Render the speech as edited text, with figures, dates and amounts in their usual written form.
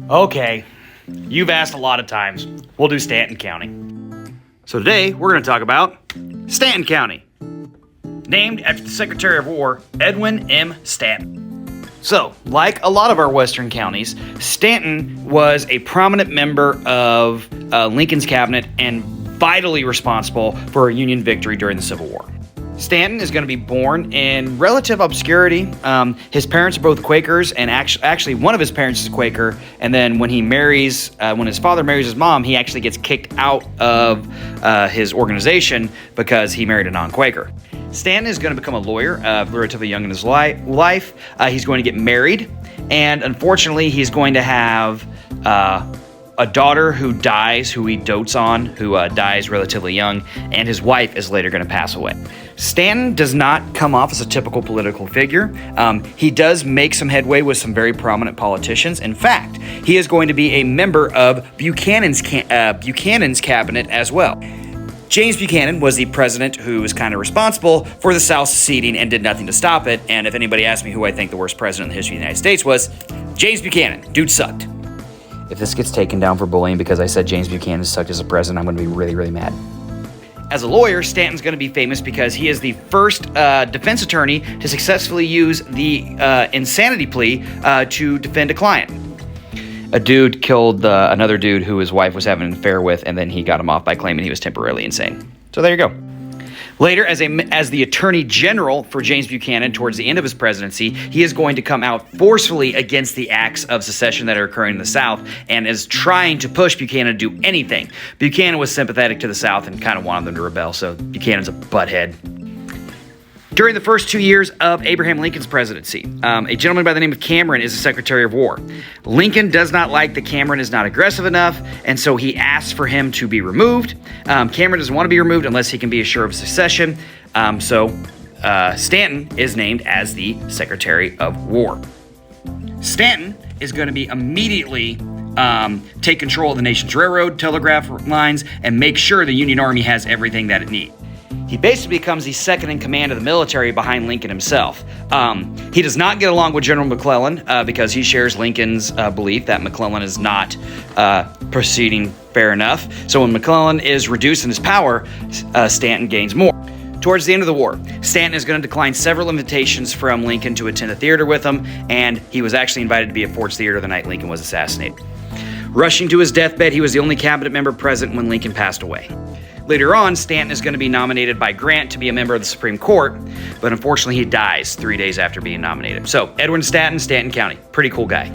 Okay, you've asked a lot of times. We'll do Stanton County. So today, we're going to talk about Stanton County, named after the Secretary of War, Edwin M. Stanton. So, like a lot of our western counties, Stanton was a prominent member of Lincoln's cabinet and vitally responsible for a Union victory during the Civil War. Stanton is going to be born in relative obscurity. His parents are both Quakers, and actually one of his parents is a Quaker. And then when he marries, when his father marries his mom, he actually gets kicked out of his organization because he married a non-Quaker. Stanton is going to become a lawyer relatively young in his life. He's going to get married, and unfortunately, he's going to have a daughter who dies, who he dotes on, who dies relatively young, and his wife is later going to pass away. Stanton does not come off as a typical political figure. He does make some headway with some very prominent politicians. In fact, he is going to be a member of Buchanan's cabinet as well. James Buchanan was the president who was kind of responsible for the South seceding and did nothing to stop it. And if anybody asked me who I think the worst president in the history of the United States was, James Buchanan. Dude sucked. If this gets taken down for bullying because I said James Buchanan sucked as a president, I'm going to be really, really mad. As a lawyer, Stanton's going to be famous because he is the first defense attorney to successfully use the insanity plea to defend a client. A dude killed another dude who his wife was having an affair with, and then he got him off by claiming he was temporarily insane. So there you go. Later, as the Attorney General for James Buchanan towards the end of his presidency, he is going to come out forcefully against the acts of secession that are occurring in the South and is trying to push Buchanan to do anything. Buchanan was sympathetic to the South and kind of wanted them to rebel, so Buchanan's a butthead. During the first 2 years of Abraham Lincoln's presidency, a gentleman by the name of Cameron is the Secretary of War. Lincoln does not like that Cameron is not aggressive enough, and so he asks for him to be removed. Cameron doesn't want to be removed unless he can be assured of succession, so Stanton is named as the Secretary of War. Stanton is going to be immediately take control of the nation's railroad, telegraph lines, and make sure the Union Army has everything that it needs. He basically becomes the second in command of the military behind Lincoln himself. He does not get along with General McClellan because he shares Lincoln's belief that McClellan is not proceeding fair enough. So when McClellan is reduced in his power, Stanton gains more. Towards the end of the war, Stanton is going to decline several invitations from Lincoln to attend a theater with him, and he was actually invited to be at Ford's Theater the night Lincoln was assassinated. Rushing to his deathbed, he was the only cabinet member present when Lincoln passed away. Later on, Stanton is going to be nominated by Grant to be a member of the Supreme Court, but unfortunately he dies 3 days after being nominated. So, Edwin Stanton, Stanton County. Pretty cool guy.